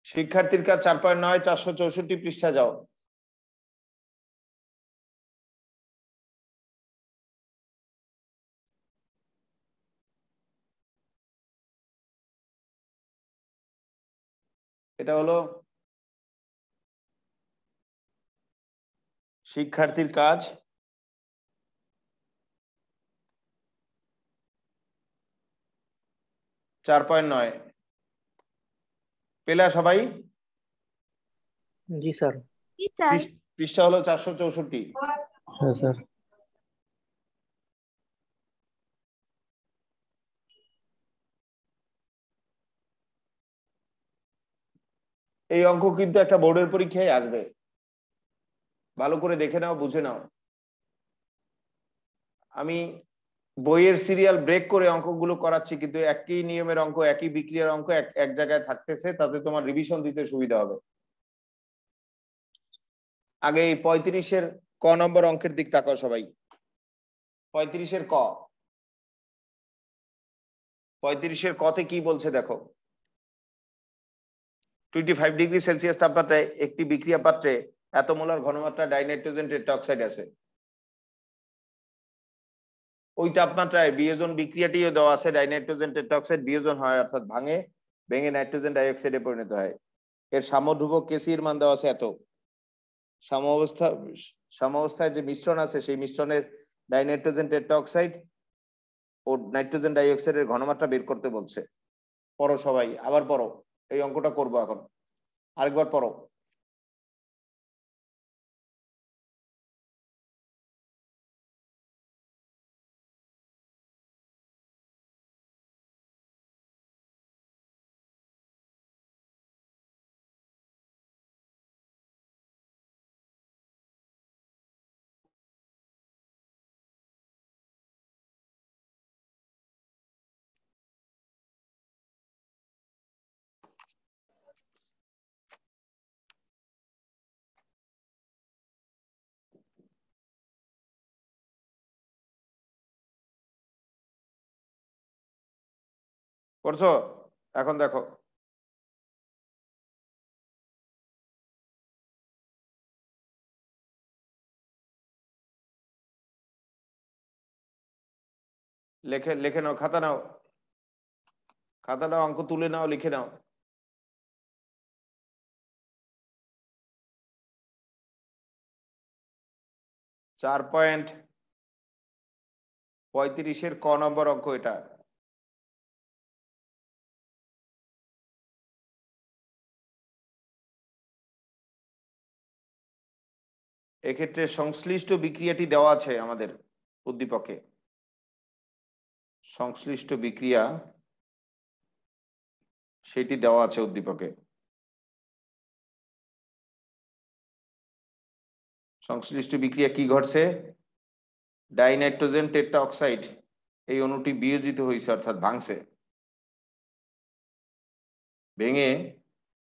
শিক্ষার্থীর কাজ 4.9 464 পৃষ্ঠা যাও। এটা হলো শিক্ষার্থীর কাজ 4.9 পেলা সবাই? জি স্যার। পৃষ্ঠা হলো 464। হ্যাঁ স্যার। এই অঙ্ক কিন্তু একটা বোর্ডের পরীক্ষায় আসবে, ভালো করে দেখে নাও, বুঝে নাও। আমি বইয়ের সিরিয়াল ব্রেক করে অঙ্কগুলো করাচ্ছি, কিন্তু একই নিয়মের অঙ্ক, একই বিক্রিয়ার অঙ্ক এক জায়গায় থাকতেছে, তাতে তোমার রিভিশন দিতে সুবিধা হবে। আগে এই 35-এর ক নম্বর অঙ্কের দিক তাকাও সবাই। 35-এর ক, 35-এর কতে কি বলছে দেখো। 25 ডিগ্রি সেলসিয়াস তাপমাত্রায় একটি বিক্রিয়া পাত্রে এত মোলার ঘনমাত্রা ডাইনাইট্রোজেন টেট্রাঅক্সাইড আছে। ওই তাপমাত্রায় বিয়োজন বিক্রিয়াটিও দেওয়া আছে, ডাইনাইট্রোজেন টেট্রাঅক্সাইড বিয়োজন হয়, অর্থাৎ ভেঙে নাইট্রোজেন ডাইঅক্সাইডে পরিণত হয়। এর সাম্যধ্রুবক কেসি এর মান দেওয়া আছে এত। সাম্যাবস্থায় যে মিশ্রণ আছে, সেই মিশ্রণের ডাইনাইট্রোজেন টেট্রাঅক্সাইড ও নাইট্রোজেন ডাইঅক্সাইডের ঘনমাত্রা বের করতে বলছে। পড়ো সবাই, আবার পড়ো, এই অঙ্কটা করবো এখন, আরেকবার পড়ো। করছো? এখন দেখো, লেখে নাও, খাতা নাও, অঙ্ক তুলে নাও, লিখে নাও। 4.35-এর ক নম্বর অঙ্ক এটা। এক্ষেত্রে সংশ্লিষ্ট বিক্রিয়াটি দেওয়া আছে আমাদের উদ্দীপকে। সংশ্লিষ্ট বিক্রিয়া সেটি দেওয়া আছে উদ্দীপকে। সংশ্লিষ্ট বিক্রিয়া কি ঘটছে? ডাইনাইট্রোজেন টেট্রাঅক্সাইড এই অণুটি বিয়োজিত হয়েছে, অর্থাৎ ভাঙছে। ভেঙে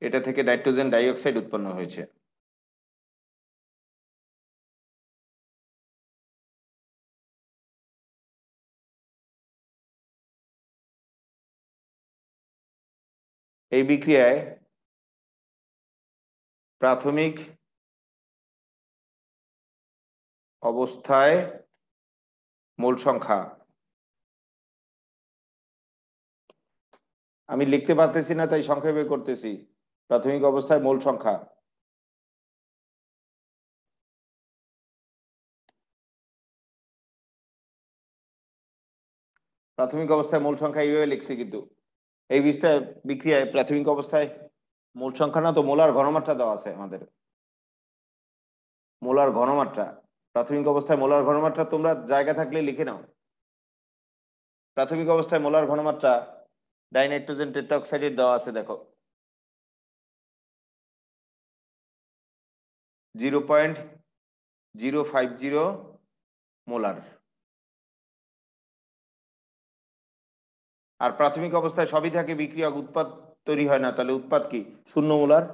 এটা থেকে নাইট্রোজেন ডাইঅক্সাইড উৎপন্ন হয়েছে। এই বিক্রিয়ায় প্রাথমিক অবস্থায় মোল সংখ্যা, আমি লিখতে পারতেছি না তাই সংক্ষেপে করতেছি। প্রাথমিক অবস্থায় মোল সংখ্যা এইভাবে লিখছি, কিন্তু এই বিক্রিয়ায় প্রাথমিক অবস্থায় মোল সংখ্যা না তো মোলার ঘনমাত্রা দেওয়া আছে আমাদের। মোলার ঘনমাত্রা, প্রাথমিক অবস্থায় মোলার ঘনমাত্রা তোমরা জায়গা থাকলে লিখে নাও। প্রাথমিক অবস্থায় মোলার ঘনমাত্রা ডাইনাইট্রোজেন টেট্রাঅক্সাইডের দেওয়া আছে দেখো 0.050 মোলার। আর প্রাথমিক অবস্থায় সবই থাকে, বিক্রিয়ক, উৎপাদ তৈরি হয় না, তাহলে উৎপাদ কি? 0 মোলার।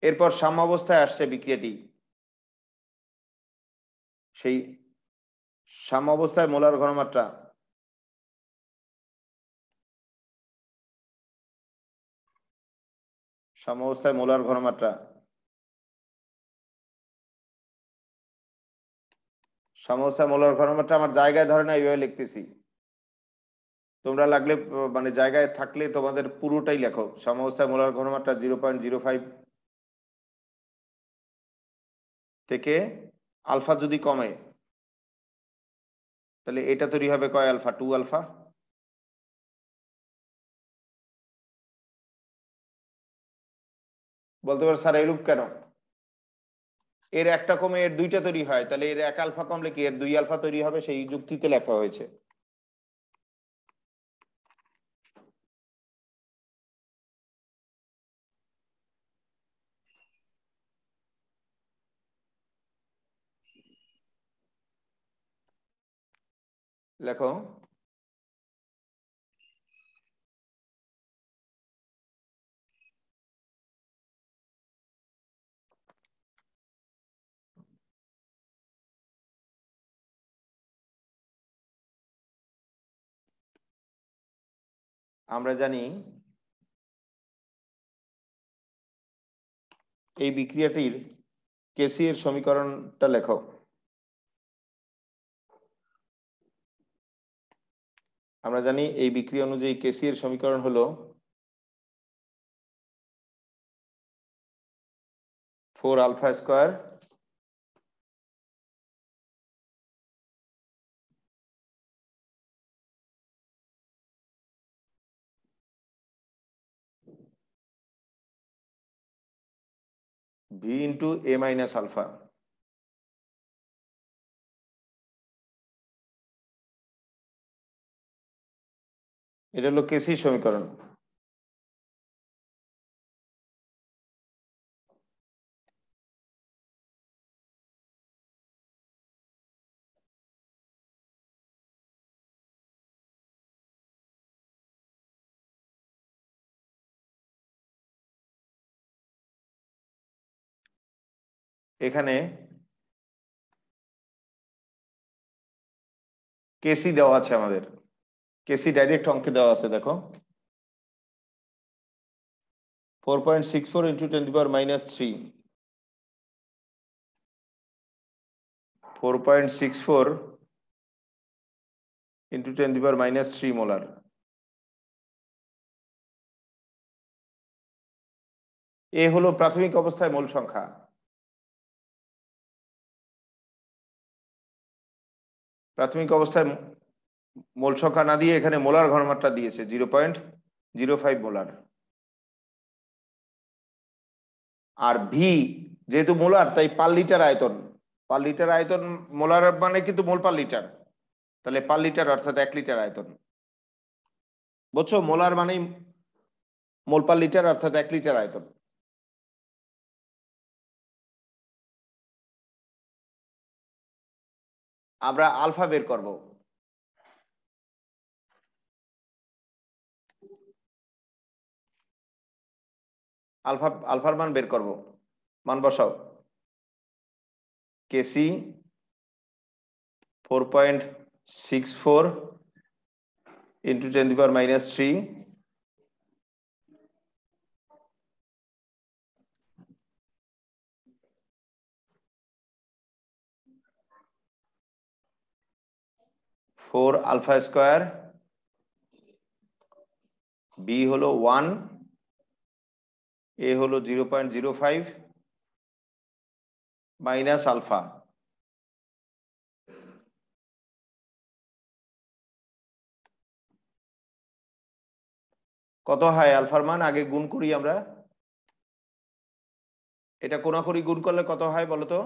এরপর সাম্যাবস্থায় আসছে বিক্রিয়াটি, সেই সাম্যাবস্থায় মোলার ঘনমাত্রা সাম্যাবস্থায় মোলার ঘনমাত্রা সাম্যাবস্থায় মোলার ঘনমাত্রা আমার জায়গায় ধরে না, এইভাবে লিখতেছি। তোমরা লাগলে মানে জায়গায় থাকলে তোমাদের পুরোটাই লেখো। সাম্যাবস্থায় মোলার ঘনমাত্রা 0.05 থেকে আলফা যদি কমে তাহলে এটা তৈরি হবে কয় আলফা? 2 আলফা। বলতে পারো স্যার এরূপ কেন? এর একটা কমে এর দুইটা তৈরি হয়, তাহলে এর 1 আলফা কমলে কি এর 2 আলফা তৈরি হবে, সেই যুক্তিতে লেখা হয়েছে। লেখো আমরা জানি এই বিক্রিয়াটির কেসি এর সমীকরণটা লেখো। আমরা জানি এই বিক্রিয়া অনুযায়ী কেসি এর সমীকরণ হলো 4 আলফা স্কয়ার ভি ইন্টু এ মাইনাস আলফা। এটা হলো কেসি সমীকরণ। এখানে কেসি দেওয়া আছে, আমাদের কেসি ডাইরেক্ট অঙ্কে দেওয়া আছে, দেখো 4.64 into 10 to the power -3, 4.64 into 10 to the power -3 মোলার। এ হলো প্রাথমিক অবস্থায় মোল সংখ্যা। প্রাথমিক অবস্থায় মোল সংখ্যা না দিয়ে এখানে মোলার ঘনমাত্রা দিয়েছে 0.05 মোলার। আর ভি যেহেতু মোলার তাই পার লিটার আয়তন, পার লিটার আয়তন মোলার মানে কিন্তু মোল পার লিটার, তাহলে পার লিটার অর্থাৎ 1 লিটার আয়তন। বুঝছো, মোলার মানেই মোল পার লিটার অর্থাৎ 1 লিটার আয়তন। আমরা আলফা বের করব। আলফার মান বের করব, মান বসাও। KC 4.64 into 10 to the power -3 4 alpha square, B হলো 1, এ হলো 0.05 মাইনাস আলফা। কত হয় আলফার মান? আগে গুণ করি আমরা। এটা কোনাকুনি গুণ করলে কত হয় বলো তো?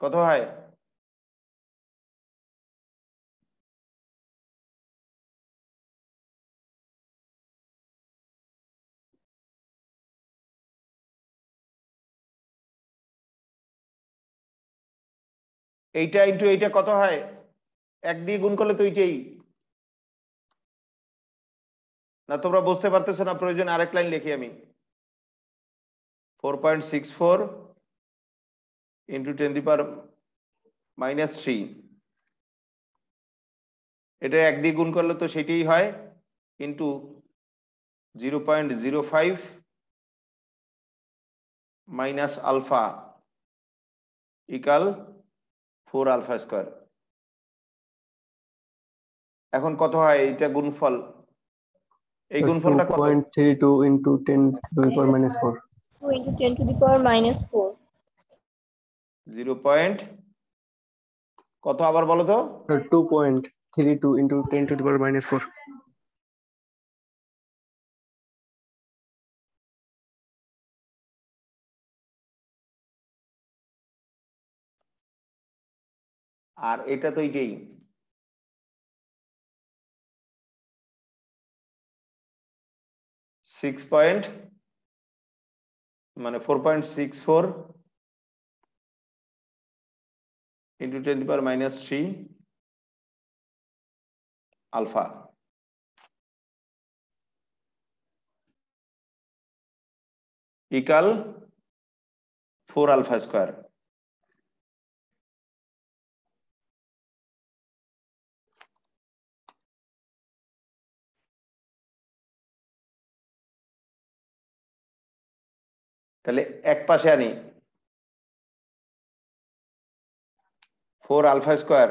কত হয়? এইটা ইন্টু এইটা কত হয়? 1 দিয়ে গুণ করলে তো এইটাই না। তোমরা বুঝতে পারতেছো না, প্রয়োজন আরেক লাইন লিখি আমি। 4.64 ইন্টু 10 টু দি পাওয়ার -3 এটা 1 দিয়ে গুণ করলে তো সেটাই হয় into 0.05 minus alpha equal 4 alpha square. এখন কত হয় এটা গুণফল? এই গুণফলটা কত? 2.32 into 10 to the power minus 4. 2 into 10 to the power minus 4. 0. কত আবার বলো তো? 2.32 into 10 to the power minus 4. আর এটা তো এইটাই, মানে 4.64 into 10 to the power minus 3 alpha equal 4 alpha square. তাহলে এক পাশে আনি 4 আলফা স্কয়ার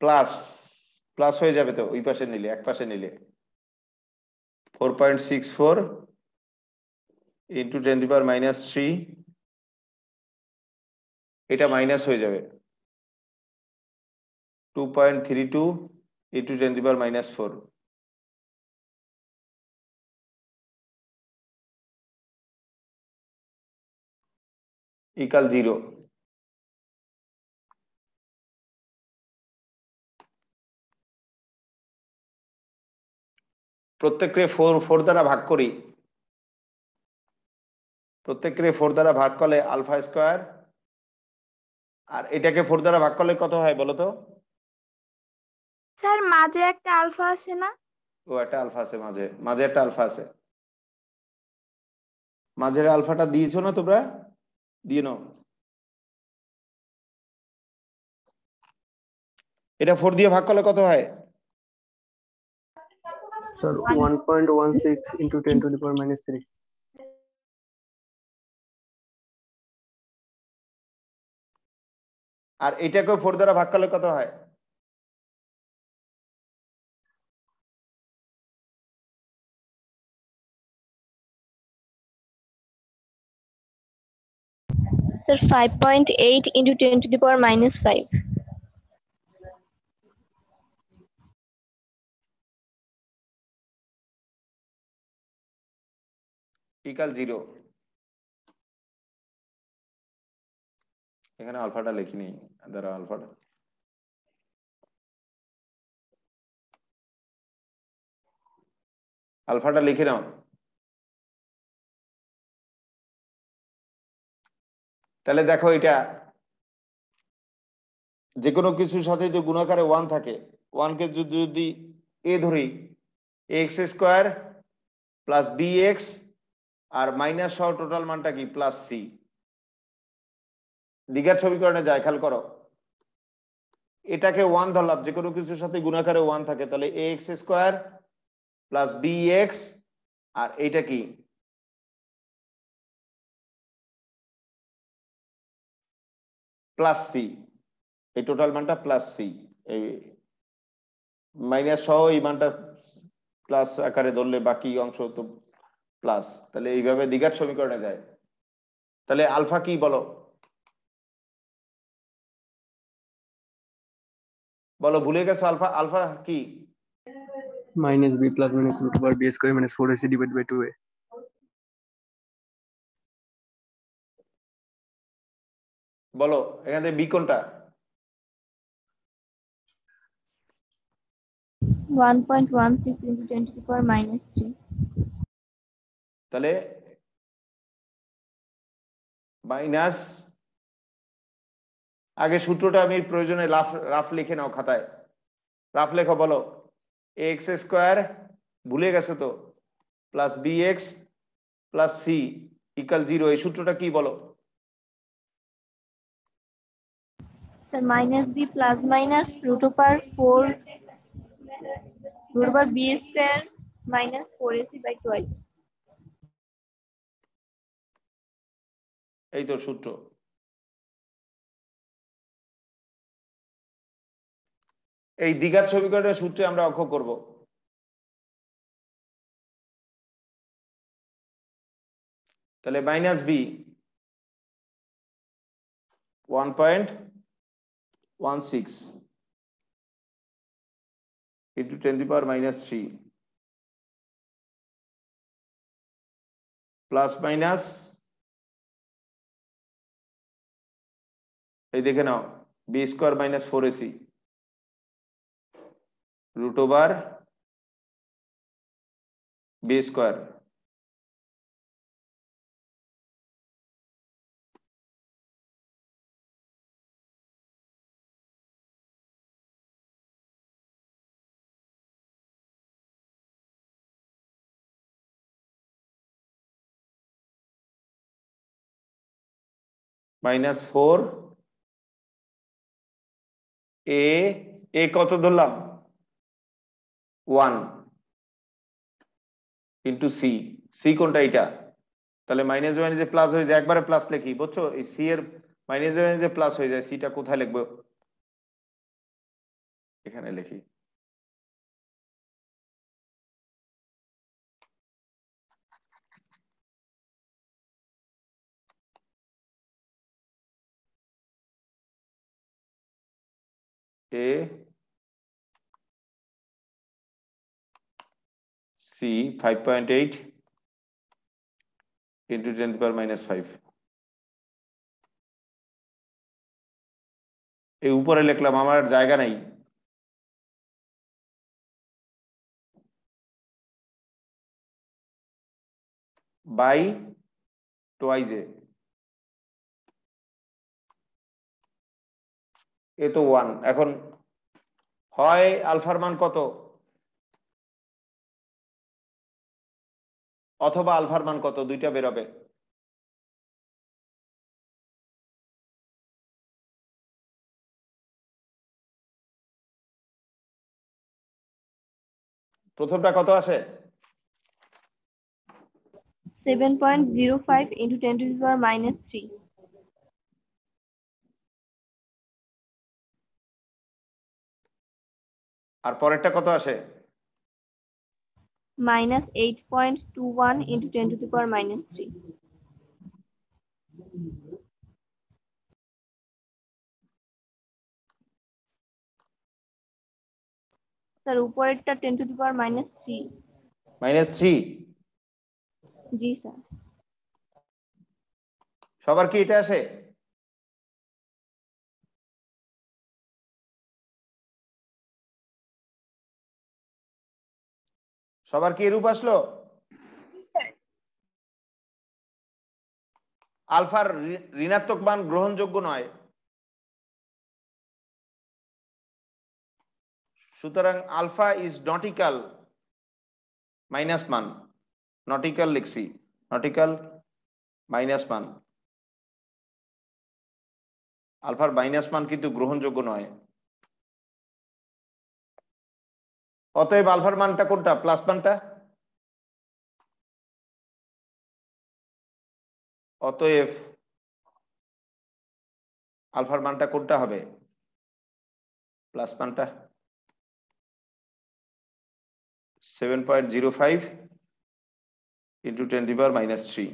প্লাস প্লাস হয়ে যাবে তো ওই পাশে নিলে, এক পাশে নিলে 4.64 into 10 to the power minus 3, এটা মাইনাস হয়ে যাবে 2.32 into 10 to the power minus 4 equal 0। প্রত্যেককে 4 দ্বারা ভাগ করি, প্রত্যেককে 4 দ্বারা ভাগ করলে আলফা স্কয়ার, আর এটাকে 4 দ্বারা ভাগ করলে কত হয় বলো তো? স্যার মাঝে একটা আলফা আছে না? ও একটা আলফা আছে, মাঝে মাঝে একটা আলফা আছে। মাঝের আলফাটা দিয়েছো না তোমরা? দিয়ে নাও। এটা 4 দিয়ে ভাগ করলে কত হয়? Sir, 1.16 into 10 to the power minus 3. আর এটাকে 4 দ্বারা ভাগ করলে কত হয়? Sir, 5.8 into 10 to the power minus 5. Equal 0। এখানে আলফাটা লিখিনি, ধরো আলফাটা আলফাটা লিখে নাও। তাহলে দেখো এটা যে কোনো কিছুর সাথে যদি গুণাকারে 1 থাকে, 1 কে যদি এ ধরি, x square plus B x আর মাইনাস সহ টোটাল মানটা কি প্লাস সি। দ্বিঘাত সমীকরণে যায়, খেয়াল করো এটাকে 1 ধরলাম, যে কোনো কিছুর সাথে গুণাকারে 1 থাকে, তাহলে a x square plus B x আর এইটা কি প্লাস সি, এই টোটাল মানটা প্লাস সি, এই মাইনাস সহ এই মানটা প্লাস আকারে ধরলে বাকি অংশ তো প্লাস। তাহলে এইভাবে দ্বিঘাত সমীকরণে যায়। তাহলে আলফা কি বলো? বলো, ভুলে গেছো আলফা? আলফা কি? Minus b plus minus root over b square minus 4ac divided by 2a. বলো এখানে বি কোনটা? 1.16 into 10 to the power minus 3. তাহলে মাইনাস, আগে সূত্রটা আমি প্রয়োজনে রাফ লিখে নাও খাতায়, রাফ লেখো। বলো এক্স স্কয়ার, ভুলে গেছো তো, plus B X plus C equal 0, এই সূত্রটা কি বলো? Sir, minus b plus minus root over 4 root over b square minus 4ac by 12. এই তো সূত্র। এই দ্বিঘাত সমীকরণের সূত্রে আমরা অঙ্ক করব। তাহলে minus b 1.16 into 10 to the power minus 3 plus minus এই দেখে নাও b square minus 4ac root over b square minus 4 a কত ধরলাম 1 ইন্টু সি, সি কোনটা এটা, তাহলে মাইনাস মাইনাসে প্লাস হয়ে যায়, একবারে প্লাস লিখি বুঝছো, এই সি এর মাইনাস মাইনাসে প্লাস হয়ে যায়, সিটা কোথায় লিখবো এখানে লিখি, A C 5.8 into 10 to the power minus 5 এই উপরে লিখলাম, আমার জায়গা নাই, বাই টুয়াইস এ তো 1, এখন হয় আলফার মান কত অথবা আলফার মান কত, দুইটা বেরোবে। প্রথমটা কত আসে 7.05 into 10 to the power minus 3. আর পরেরটা কত আসে Minus 8.21 into 10 to the power minus 3. Sir, উপরেরটা 10 to the power minus 3. -3, G sir. সবার কি এটা আসে, সবার কি এরূপ আসলো, আলফার ঋণাত্মক মান গ্রহণযোগ্য নয়, সুতরাং alpha is not equal minus মান, নট ইকুয়াল লিখছি, নট ইকুয়াল মাইনাস মান, আলফার মাইনাস মান কিন্তু গ্রহণযোগ্য নয়, অতএব আলফার মানটা কোনটা, প্লাস মানটা, অতএব আলফার মানটা কোনটা হবে, প্লাস মানটা 7.05 into 10 to the power minus 3।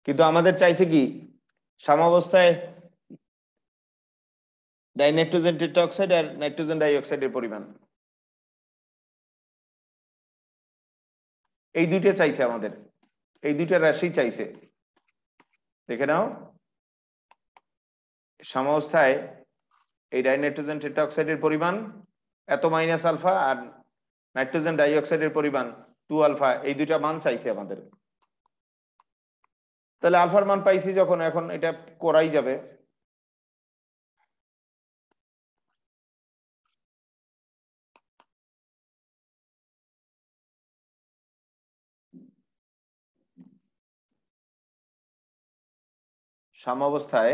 কিন্তু আমাদের চাইছে কি সাম্যাবস্থায় ডাইনাইট্রোজেন টেট্রাঅক্সাইড আর নাইট্রোজেন ডাইঅক্সাইডের পরিমাণ, এই দুইটা চাইছে আমাদের, এই দুইটা রাশি চাইছে, দেখে নাও সাম্যাবস্থায় এই ডাইনাইট্রোজেন টেট্রাঅক্সাইডের পরিমাণ এত মাইনাস আলফা আর নাইট্রোজেন ডাইঅক্সাইডের পরিমাণ 2 আলফা, এই দুইটা মান চাইছে আমাদের। তাহলে আলফার মান পাইছি যখন, এখন এটা করাই যাবে, সাম্যাবস্থায়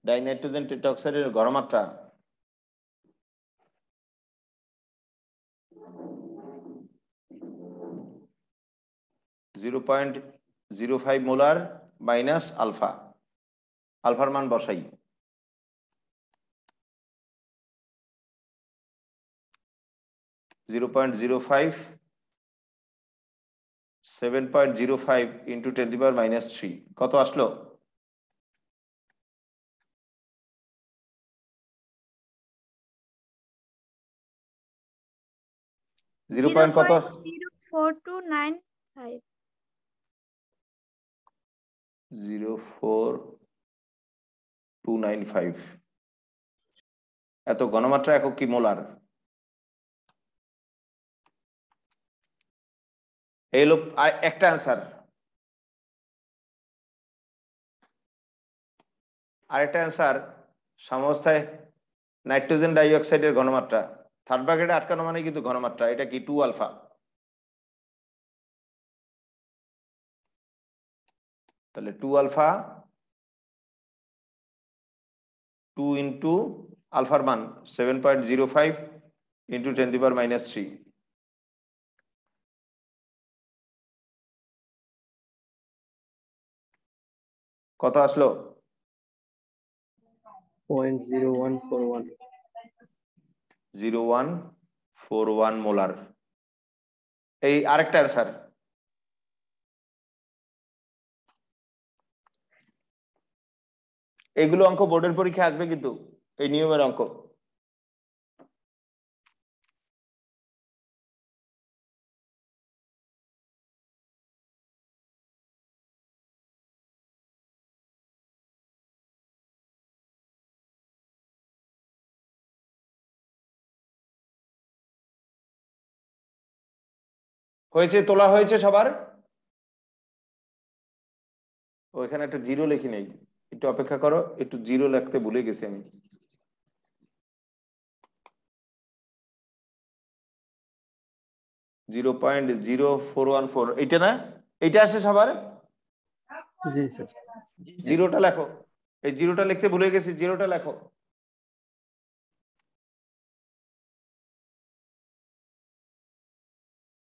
ডাইনাইট্রোজেন টেট্রাঅক্সাইডের ঘনমাত্রা 0.05 মোলার মাইনাস আলফা। আলফার মান বসাই। 0.05 7.05 into 10 to the power minus 3 কত আসলো? 0. কত? 0.04295 0.04295 এত ঘনমাত্রা একক কি মোলার? এই হলো একটা অ্যান্সার। আরেকটা অ্যান্সার, সাম্যাবস্থায় নাইট্রোজেন ডাইঅক্সাইডের ঘনমাত্রা থার্ড ব্র্যাকেটে আটকানো মানে কিন্তু ঘনমাত্রা, এটা কি 2 আলফা। তাহলে 2 আলফা 2 ইন্টু আলফার মান 7.05 into 10 to the power minus 3 কত আসলো? 0.0141 0141 মোলার। এই আরেকটা অ্যান্সার, এগুলো অঙ্ক বোর্ডের পরীক্ষায় আসবে কিন্তু এই নিয়মের অঙ্ক। হয়েছে, তোলা হয়েছে সবার? ওইখানে একটা জিরো লিখি নেই, একটু অপেক্ষা করো, একটু জিরো লিখতে ভুলে গেছি আমি। .0414 এইটা না? এইটা আছে সবার? জি স্যার। জিরোটা লেখো, এই জিরোটা লিখতে ভুলে গেছি, জিরোটা লেখো।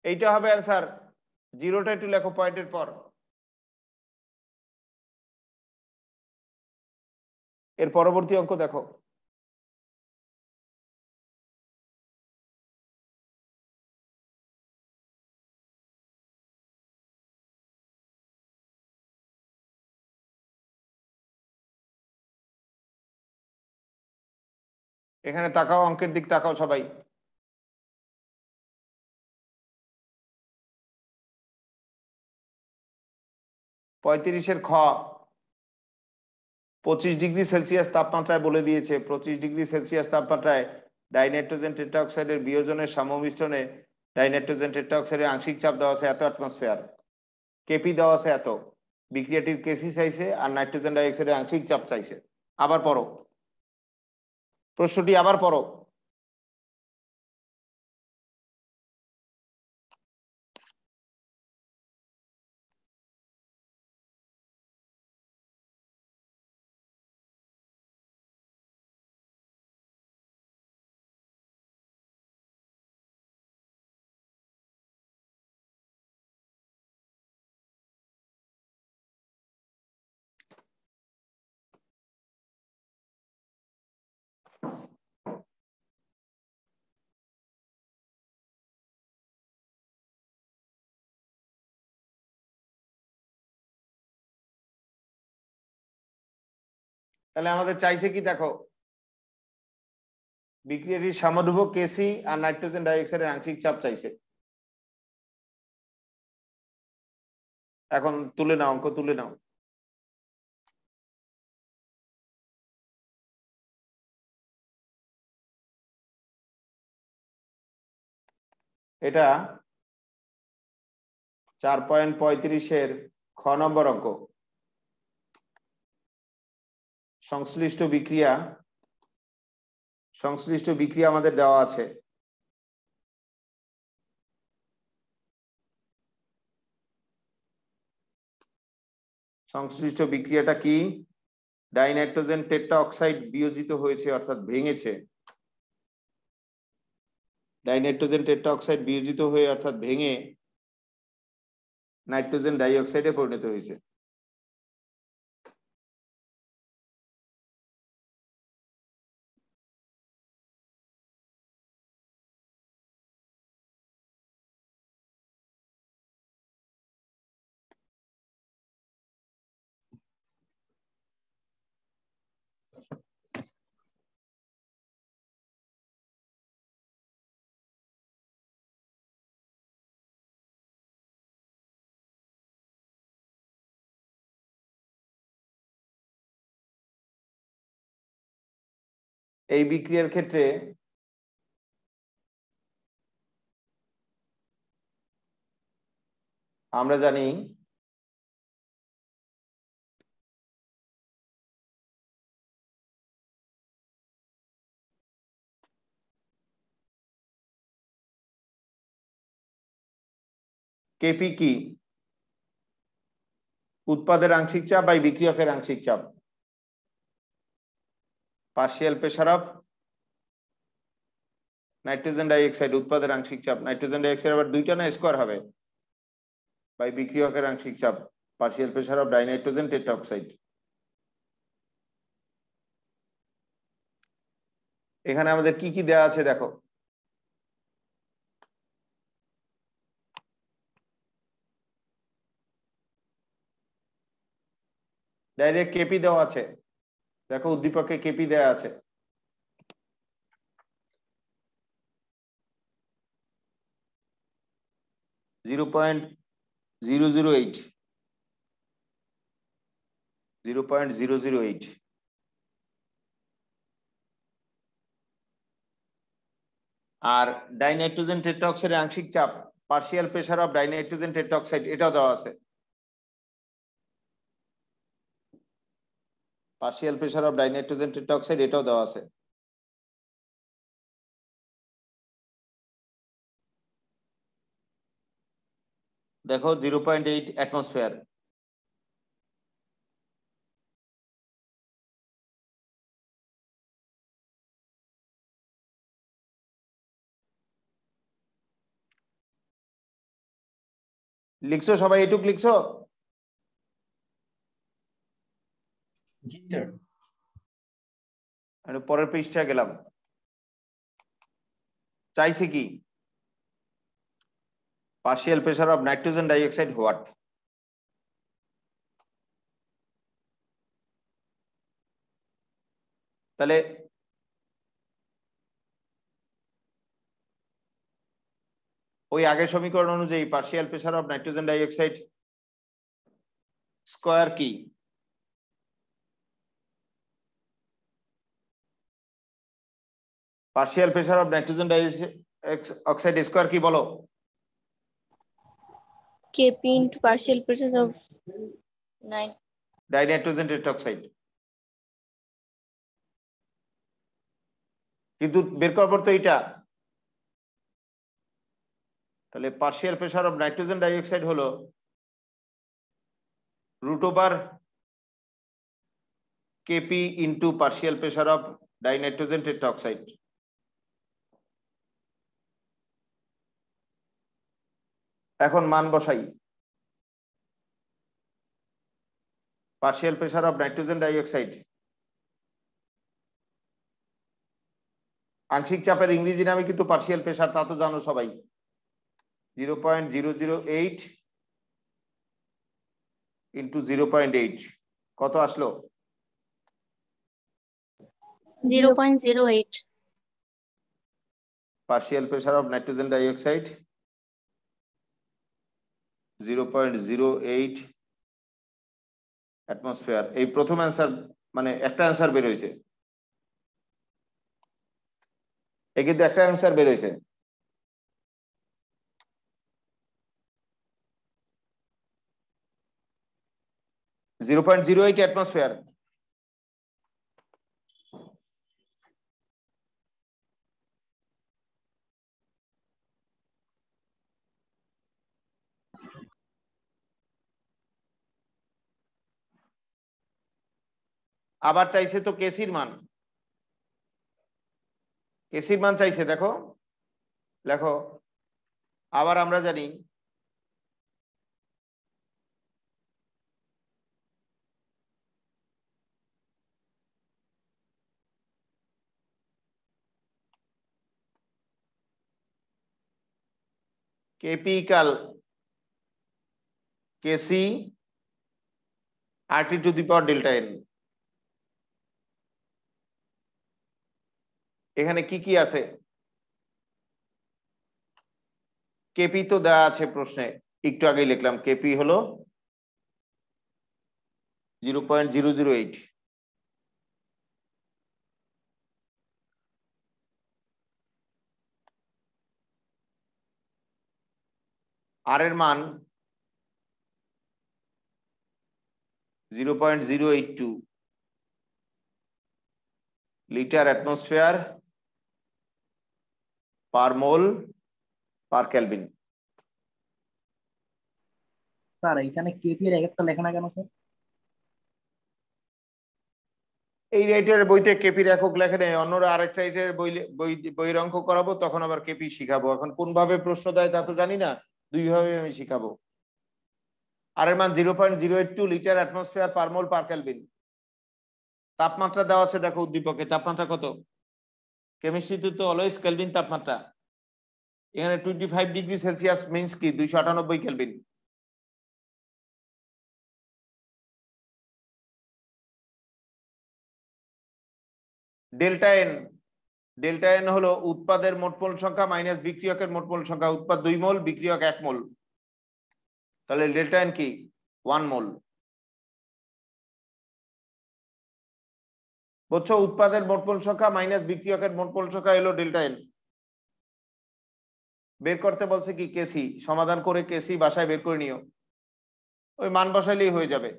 এইটা হবে অ্যান্সার, জিরোটা একটু লেখো পয়েন্টের পর। এর পরবর্তী অঙ্ক দেখো। এখানে তাকাও, অঙ্কের দিক তাকাও সবাই। পঁয়ত্রিশের খ 25 ডিগ্রি সেলসিয়াস তাপমাত্রায় বলে দিয়েছে, 25 ডিগ্রি সেলসিয়াস তাপমাত্রায় ডাইনাইট্রোজেন টেট্রাঅক্সাইডের বিয়োজনের সাম্যমিশ্রণে ডাইনাইট্রোজেন টেট্রাঅক্সাইডের আংশিক চাপ দেওয়া আছে এত অ্যাটমসফিয়ার, কেপি দেওয়া আছে এত, বিক্রিয়াটির কেসি চাইছে আর নাইট্রোজেন ডাইঅক্সাইডের আংশিক চাপ চাইছে। আবার পড়ো প্রশ্নটি, আবার পড়ো। তাহলে আমাদের চাইছে কি দেখো, বিক্রিয়াটির সাম্যধ্রুবক কেসি আর নাইট্রোজেন ডাইঅক্সাইডের আংশিক চাপ চাইছে। এখন তুলে নাও, অঙ্ক তুলে নাও। এটা 4.35-এর খ নম্বর অঙ্ক। সংশ্লিষ্ট বিক্রিয়া আমাদের দেওয়া আছে। সংশ্লিষ্ট বিক্রিয়াটা কি? ডাইনাইট্রোজেন টেট্রা অক্সাইড বিয়োজিত হয়েছে অর্থাৎ ভেঙেছে। ডাইনাইট্রোজেন টেট্রা অক্সাইড বিয়োজিত হয়ে অর্থাৎ ভেঙে নাইট্রোজেন ডাই অক্সাইডে পরিণত হয়েছে। এই বিক্রিয়ার ক্ষেত্রে আমরা জানি কেপি কি? উৎপাদের আংশিক চাপ বাই বিক্রিয়কের আংশিক চাপ, partial pressure of nitrogen dioxide, উৎপাদের আংশিক চাপ। নাইট্রোজেন ডাইঅক্সাইড আবার দুইটা না স্কোয়ার হবে, বাই বিক্রিয়কের আংশিক চাপ, partial pressure of dinitrogen tetra oxide. এখানে আমাদের কি কি দেওয়া আছে দেখো। ডাইরেক্ট কেপি দেওয়া আছে, দেখো উদ্দীপকে কেপি দেওয়া আছে। Zero point 0.008। আর ডাইনাইট্রোজেন টেট্রা অক্সাইডের আংশিক চাপ, partial pressure of dinitrogen tetra oxide, এটাও দেওয়া আছে। Partial pressure of dinitrogen tetra oxide এটাও দেওয়া আছে। দেখো 0.8 অ্যাটমসফিয়ার। লিখছো সবাই? এটুক লিখছো? জি স্যার। আমি পরের পৃষ্ঠায় গেলাম। চাইছে কি? Partial pressure of nitrogen dioxide what? তাহলে ওই আগের সমীকরণ অনুযায়ী partial pressure of nitrogen dioxide square কি? Partial pressure of nitrogen dioxide square কি বলো? Kp into partial pressure of 9. Dinitrogen tetroxide. কিন্তু বের করার পর তো এটা, তাহলে partial pressure of nitrogen dioxide হলো √/Kp into partial pressure of dinitrogen tetroxide. এখন মান বসাই। Partial pressure of nitrogen dioxide, আংশিক চাপের ইংরেজি নামে কিন্তু পার্শিয়াল প্রেসার, তা তো জানো সবাই। 0.008 ইন্টু 0.8 কত আসলো? 0.08. Partial pressure of nitrogen dioxide 0.08 atmosphere. এই প্রথম অ্যান্সার, মানে একটা অ্যান্সার বের হয়েছে, এই কিন্তু একটা অ্যান্সার বের হয়েছে। $0.08 অ্যাটমসফিয়ার। আবার চাইছে তো কেসির মান, কেসির মান চাইছে, দেখো লেখো। আবার আমরা জানি KP equal KC RT to the power delta N. এখানে কি কি আছে? কেপি তো দেওয়া আছে প্রশ্নে, একটু আগেই লিখলাম, কেপি হলো 0.008। আর এর মান 0.082 লিটার অ্যাটমসফিয়ার পার মোল পার কেলভিন। স্যার এখানে কেপি এর এক একটা লেখা না কেন স্যার? এই রাইটের বইতে কেপির একক লেখা নেই, অন্যরা আরেকটা রাইটের বইয়ের অঙ্ক করাবো, তখন আবার কেপি শিখাবো। এখন কোন ভাবে প্রশ্ন দেয় তা তো জানি না, দুই ভাবে আমি শিখাবো। আর এর মান 0.082 লিটার অ্যাটমসফিয়ার পার মোল পার কেলভিন। তাপমাত্রা দেওয়া আছে, দেখো উদ্দীপকে তাপমাত্রা কত, কেমিস্ট্রিতে তো অলওয়েজ কেলভিন তাপমাত্রা। এখানে 25 ডিগ্রি সেলসিয়াস মিন্স কি 298 kelvin. Delta N, delta N হলো উৎপাদের মোট মোল সংখ্যা মাইনাস বিক্রিয়কের মোট মোল সংখ্যা। উৎপাদ 2 মোল, বিক্রিয়ক 1 মোল, তাহলে ডেল্টা এন কি 1 মোল। বুঝছো, উৎপাদের মোট মোল সংখ্যা মাইনাস বিক্রিয়কের মোট মোল সংখ্যা হলো ডেল্টা এন। বের করতে বলছে কি কেসি, সমাধান করে কেসি বাসায় বের করে নিও, ওই মান বসাইলেই হয়ে যাবে।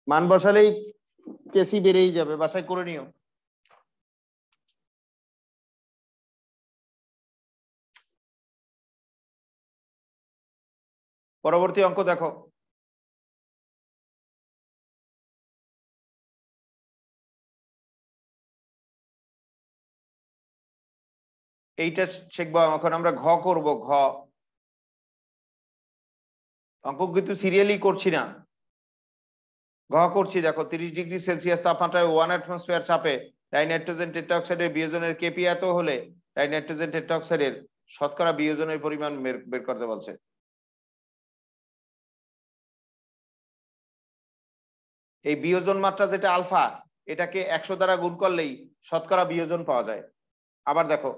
মান বসালেই কেসি বেরিয়ে যাবে, বাসায় করে নিও। পরবর্তী অঙ্ক দেখো। এইটা শিখবো এখন আমরা, ঘ করব। ঘ অঙ্ক কিন্তু সিরিয়ালি করছি না, ঘ করছি। দেখো 30 ডিগ্রি সেলসিয়াস তাপমাত্রায় 1 অ্যাটমসফিয়ার চাপে ডাইনাইট্রোজেন টেট্রাঅক্সাইডের বিয়োজনের কেপি এত হলে ডাইনাইট্রোজেন টেট্রাঅক্সাইডের শতকরা বিয়োজনের পরিমাণ বের করতে বলছে। এই বিয়োজন মাত্রা যেটা আলফা, এটাকে 100 দ্বারা গুণ করলেই শতকরা বিয়োজন পাওয়া যায়। আবার দেখো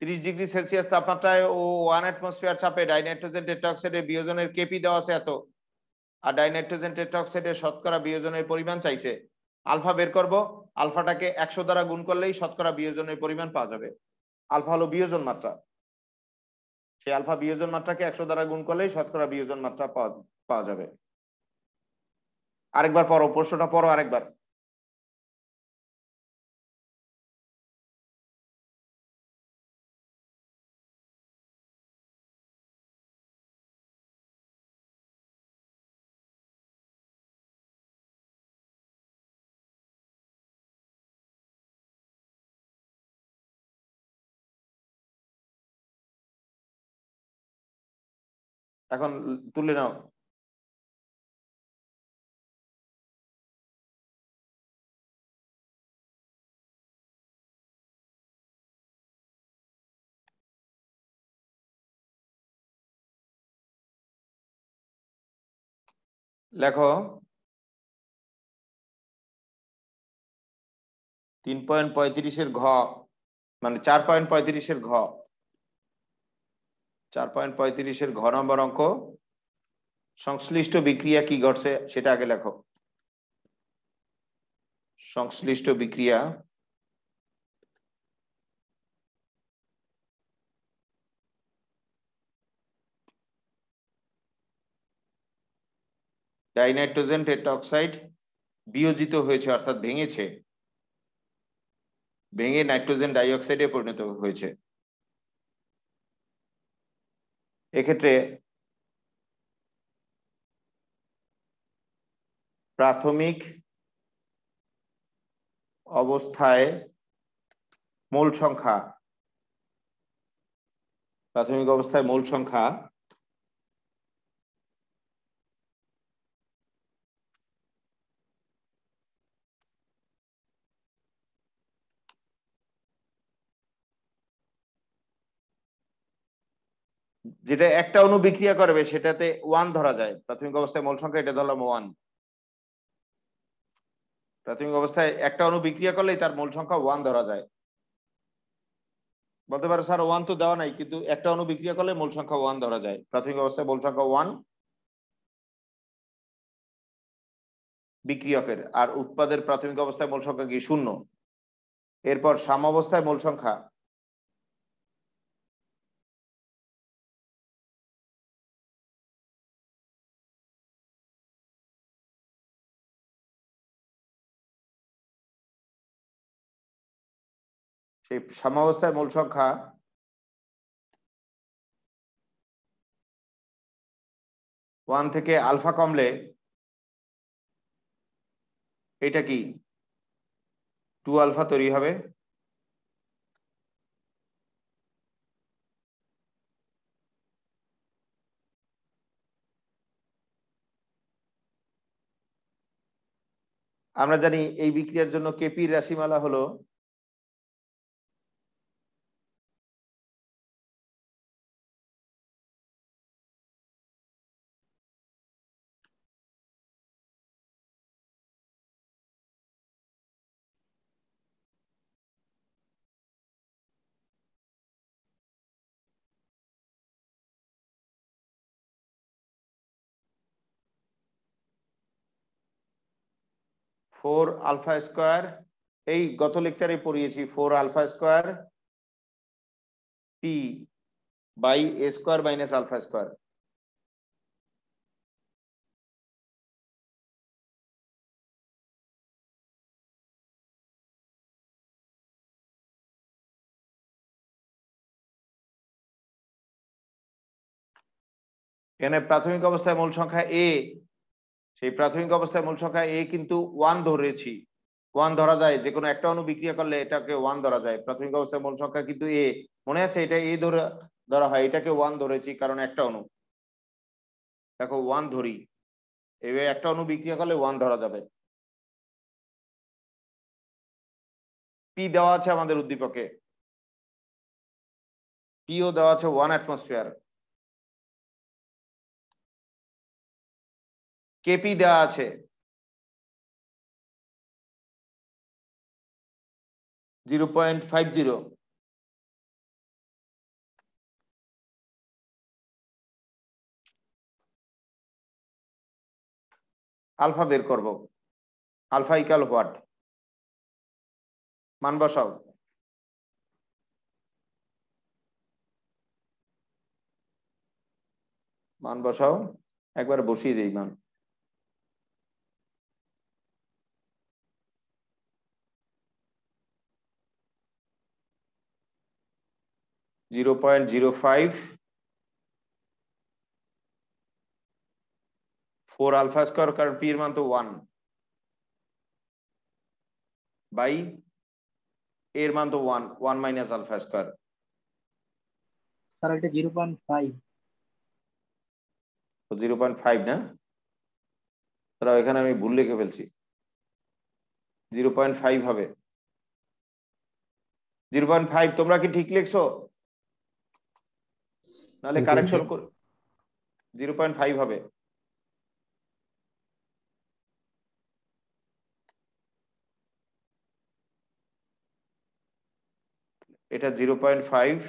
30 ডিগ্রি সেলসিয়াস তাপমাত্রায় ও 1 অ্যাটমসফিয়ার চাপে ডাইনাইট্রোজেন টেট্রাঅক্সাইডের বিয়োজনের কেপি দেওয়া আছে এত, আর ডাইনাইট্রোজেন টেট্রাঅক্সাইডের শতকরা বিয়োজনের পরিমাণ চাইছে। আলফা বের করব, আলফাটাকে 100 দ্বারা গুণ করলেই শতকরা বিয়োজনের পরিমাণ পাওয়া যাবে। আলফা হলো বিয়োজন মাত্রা, সেই আলফা বিয়োজন মাত্রাকে 100 দ্বারা গুণ করলেই শতকরা বিয়োজন মাত্রা পাওয়া যাবে। আরেকবার পড়ো, প্রশ্নটা পড়ো আরেকবার। এখন তুলে নাও। লেখো 3.35 ঘ, মানে 4.35 ঘ, 4.35 ঘ নম্বর অঙ্ক। সংশ্লিষ্ট বিক্রিয়া কি ঘটছে সেটা আগে লেখো। সংশ্লিষ্ট বিক্রিয়া ডাইনাইট্রোজেন টেট্রাঅক্সাইড বিয়োজিত হয়েছে অর্থাৎ ভেঙেছে, ভেঙে নাইট্রোজেন ডাইঅক্সাইডে পরিণত হয়েছে। এক্ষেত্রে প্রাথমিক অবস্থায় মোল সংখ্যা, প্রাথমিক অবস্থায় মোল সংখ্যা যেটা একটা অণু বিক্রিয়া করবে সেটাতে 1 ধরা যায়। প্রাথমিক অবস্থায় মোল সংখ্যা এটা ধরলাম 1। প্রাথমিক অবস্থায় একটা অণু বিক্রিয়া করলেই তার মোল সংখ্যা 1 ধরা যায়। বলতে পারো স্যার 1 তো দেওয়া নাই, কিন্তু একটা অণু বিক্রিয়া করলে মোল সংখ্যা 1 ধরা যায়। প্রাথমিক অবস্থায় মোল সংখ্যা 1 বিক্রিয়কের, আর উৎপাদের প্রাথমিক অবস্থায় মোল সংখ্যা কি 0। এরপর সাম্যাবস্থায় মোল সংখ্যা সেই সাম্যাবস্থায় মোল সংখ্যা ওয়ান থেকে আলফা কমলে এটা কি 2 আলফা তৈরি হবে। আমরা জানি এই বিক্রিয়ার জন্য কেপির রাশিমালা হলো ফোর আলফা স্কোয়ার, এই গত লেকচারে পড়িয়েছি 4 alpha square P by A square minus alpha square. এখানে প্রাথমিক অবস্থায় মোল সংখ্যা এ, সেই প্রাথমিক অবস্থায় মোল সংখ্যা এ কিন্তু 1 ধরেছি। 1 ধরা যায়, যে কোনো একটা অণু বিক্রিয়া করলে এটাকে 1 ধরা যায়। প্রাথমিক অবস্থায় মোল সংখ্যা কিন্তু এ, মনে আছে এটা এ ধরা হয়, এটাকে 1 ধরেছি কারণ একটা অণু। দেখো 1 ধরি, এবার একটা অণু বিক্রিয়া করলে 1 ধরা যাবে। পি দেওয়া আছে আমাদের উদ্দীপকে, পিও দেওয়া আছে 1 অ্যাটমসফিয়ার। কেপি দেওয়া আছে 0.50। আলফা বের করব, আলফা ইকাল হোয়াট, মান বসাও। মান বসাও, একবার বসিয়ে দেই মান। জিরো 0.05 4 আলফা স্কোয়ার, কারণ পি এর মান তো 1 বাই এর মান তো 1, 1 মাইনাস আলফা স্কোয়ার। স্যার এটা 0.5। 0.5 না, তারা এখানে আমি ভুল লিখে ফেলছি। 0.5 হবে। 0.5 তোমরা কি ঠিক লিখছো? নাহলে কারেকশন কর। 0.5 হবে। এটা 0.5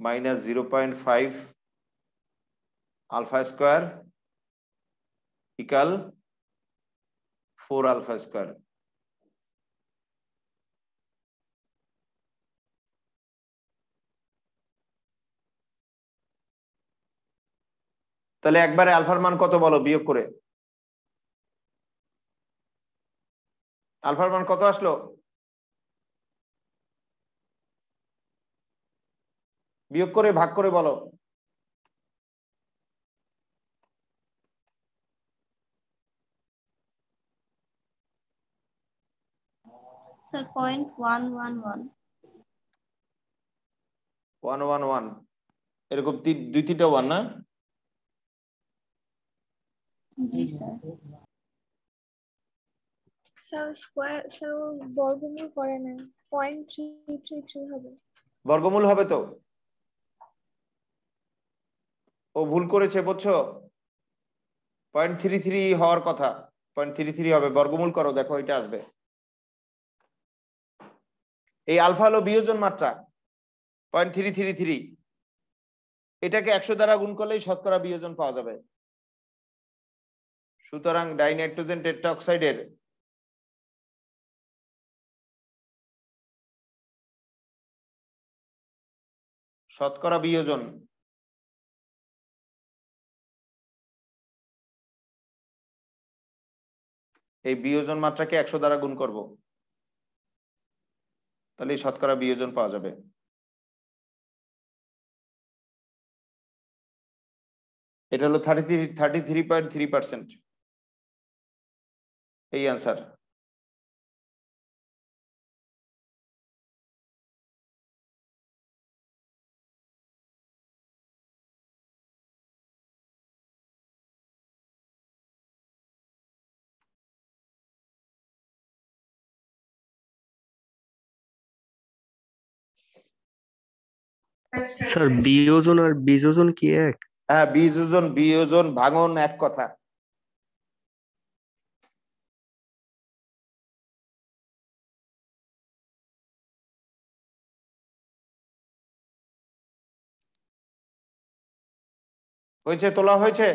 minus 0.5 alpha square equal 4 alpha square. তাহলে একবারে আলফার মান কত বলো বিয়োগ করে, আলফার মান কত আসলো? বিয়োগ করে ভাগ করে বলো। স্যার 0.111 111 এরকম দুই তিনটা ওয়ান না? জি স্যার। স্যার স্কয়ার স্যার বর্গমূল করে না 0.333 হবে। বর্গমূল হবে তো, ও ভুল করেছে বুঝছো, 0.33 হওয়ার কথা, 0.33 হবে, বর্গমূল করো দেখো এটা আসবে। এই আলফা হলো বিয়োজন মাত্রা 0.333, এটাকে 100 দ্বারা গুণ করলেই শতকরা বিয়োজন পাওয়া যাবে। সুতরাং ডাইনাইট্রোজেন টেট্রাঅক্সাইডের শতকরা বিয়োজন এই বিয়োজন মাত্রাকে 100 দ্বারা গুণ করব, তাহলে শতকরা বিয়োজন পাওয়া যাবে। এটা হলো 33.3%, এই অ্যান্সার। স্যার বিয়োজন আর বিযোজন কি এক? হ্যাঁ, বিয়োজন বিয়োজন ভাঙন এক কথা। হয়েছে, তোলা হয়েছে?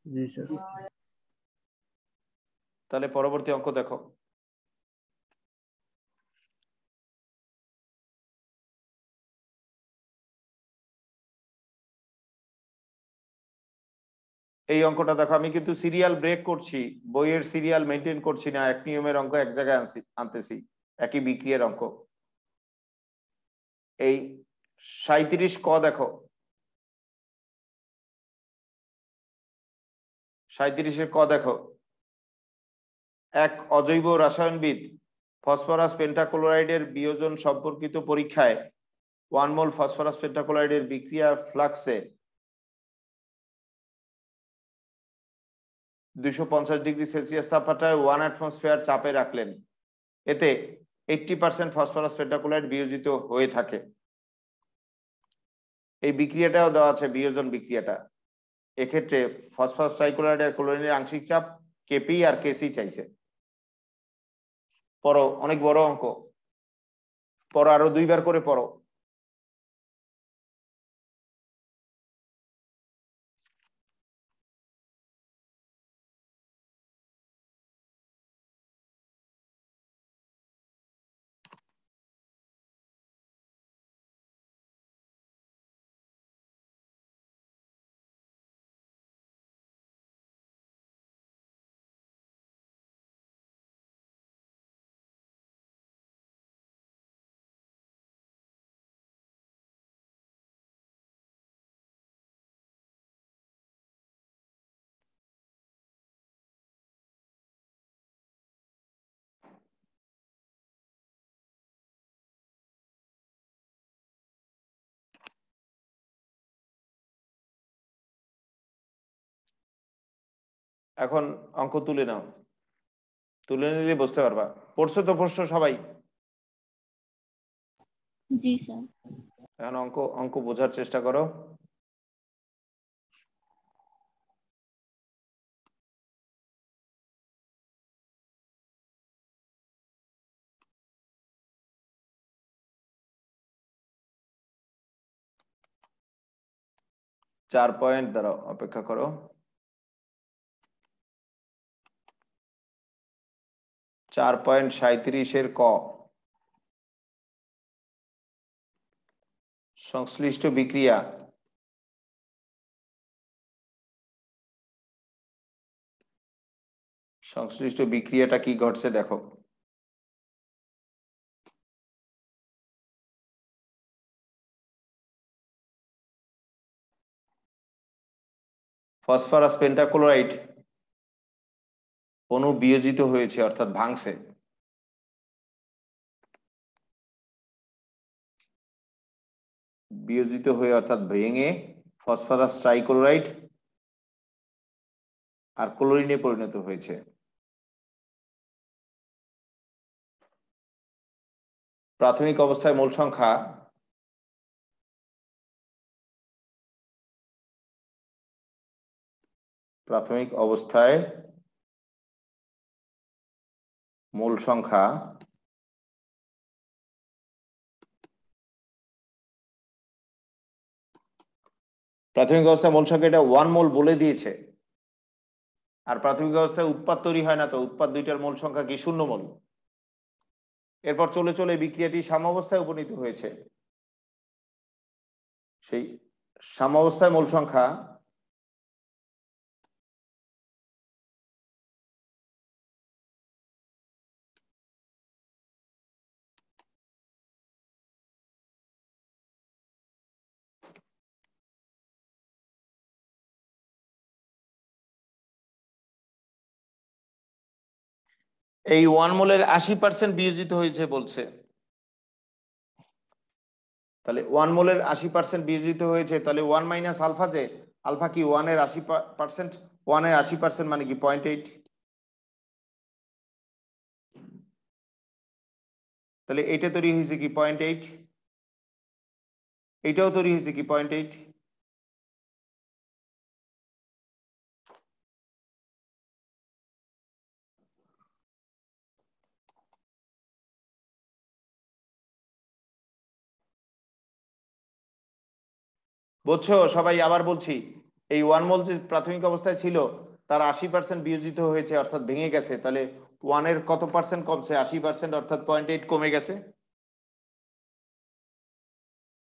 জি স্যার। তাহলে পরবর্তী অঙ্ক দেখো। এই অঙ্কটা দেখো, আমি কিন্তু সিরিয়াল ব্রেক করছি, বইয়ের সিরিয়াল মেনটেন করছি না, এক নিয়মের অঙ্ক এক জায়গায় আনতেছি, একই বিক্রিয়ার অঙ্ক। এই 37 ক দেখো, 37 ক দেখো, এক অজৈব রসায়নবিদ ফসফরাস পেন্টাক্লোরাইডের বিয়োজন সম্পর্কিত পরীক্ষায় 1 মোল ফসফরাস পেন্টাক্লোরাইডের বিক্রিয়া ফ্লাক্সে 250 ডিগ্রি সেলসিয়াস তাপমাত্রায় 1 অ্যাটমসফিয়ার চাপে রাখলেন, এতে 80% ফসফরাস পেন্টাক্লোরাইড বিয়োজিত হয়ে থাকে। এই বিক্রিয়াটাও দেওয়া আছে, বিয়োজন বিক্রিয়াটা। এক্ষেত্রে ফসফরাস ট্রাইক্লোরাইড আর ক্লোরিনের আংশিক চাপ কেপি আর কেসি চাইছে। পড়ো, অনেক বড় অঙ্ক, পড়ো, আরো দুইবার করে পড়ো। এখন অঙ্ক তুলে নাও, তুলে নিলে বুঝতে পারবা। পড়ছো তো, পড়ছো সবাই? জি স্যার। এখন অঙ্ক অঙ্ক বোঝার চেষ্টা করো। চার পয়েন্ট দাঁড়াও, অপেক্ষা করো। 4.37 ক, সংশ্লিষ্ট বিক্রিয়া সংশ্লিষ্ট বিক্রিয়াটা কি ঘটছে দেখো। ফসফরাস পেন্টাক্লোরাইড অণু বিয়োজিত হয়েছে অর্থাৎ ভাঙছে। বিয়োজিত হয়ে অর্থাৎ ভেঙে ফসফরাস ট্রাইক্লোরাইড আর ক্লোরিনে পরিণত হয়েছে। প্রাথমিক অবস্থায় মোল সংখ্যা মোল সংখ্যা এটা 1 মোল বলে দিয়েছে। আর প্রাথমিক অবস্থায় উৎপাদ তৈরি হয় না, তো উৎপাদ দুইটার মোল সংখ্যা কি 0 মোল। এরপর চলে চলে বিক্রিয়াটি সাম্যাবস্থায় উপনীত হয়েছে। সেই সাম্যাবস্থায় মোল সংখ্যা এই 1 মোলের 80% বিয়োজিত হয়েছে বলছে। তাহলে 1 মোলের 80% বিয়োজিত হয়েছে, তাহলে 1 মাইনাস আলফা, যে আলফা কি 1 এর 80%, 1 এর 80% মানে কি 0.8। তাহলে এটা তৈরি হয়েছে কি 0.8, এটাও তৈরি হয়েছে কি 0.8। বুঝছো সবাই? আবার বলছি, এই 1 মোল যে প্রাথমিক অবস্থায় ছিল তার 80% বিয়োজিত হয়েছে অর্থাৎ ভেঙে গেছে। তাহলে 1 এর কত পার্সেন্ট কমছে? 80%, অর্থাৎ 0.8 কমে গেছে।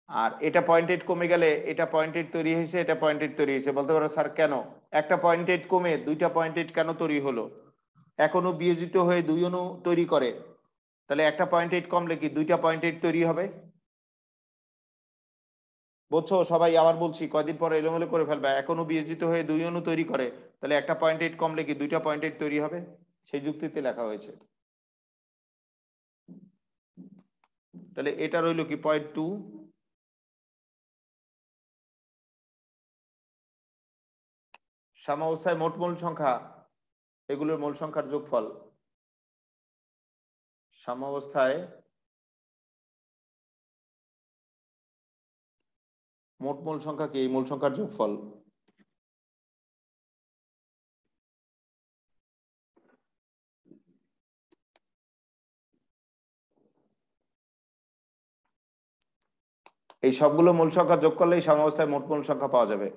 আর এটা 0.8 কমে গেলে এটা 0.8 তৈরি হয়েছে, এটা 0.8 তৈরি হয়েছে। বলতে পারো স্যার কেন একটা 0.8 কমে দুইটা 0.8 কেন তৈরি হলো? এক অণু বিয়োজিত হয়ে দুই অণু তৈরি করে, তাহলে একটা 0.8 কমলে কি দুইটা 0.8 তৈরি হবে। বুঝছো সবাই? আবার বলছি, কয়দিন পরে এলোমেলো করে ফেলবে। এক অণু বিয়োজিত হয়ে দুই অণু তৈরি করে, তাহলে একটা 0.8 কমলে কি দুইটা 0.8 তৈরি হবে। সেই যুক্তিতে লেখা হয়েছে। তাহলে এটা রইল কি 0.2। সাম্যাবস্থায় মোট মোল সংখ্যা, এগুলোর মোল সংখ্যার যোগফল। সাম্যাবস্থায় মোট মোল সংখ্যা কি? এই মোল সংখ্যার যোগফল। এই সবগুলো মোল সংখ্যা যোগ করলেই সাম্যাবস্থায় মোট মোল সংখ্যা পাওয়া যাবে।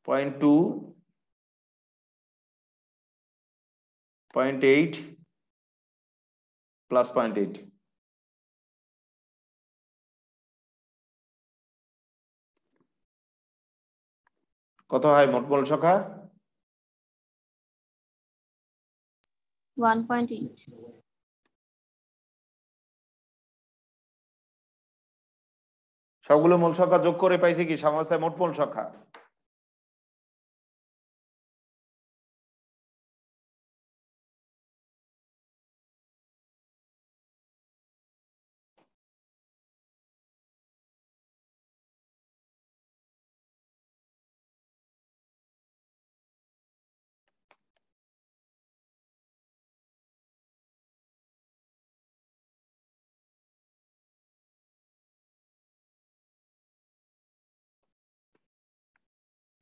পয়েন্ট 0.8 প্লাস 0.8 কত হয় মোট মোল সংখ্যা? 1.8। সবগুলো মোল সংখ্যা যোগ করে পাইছে কি সাম্যাবস্থায় মোট মোল সংখ্যা।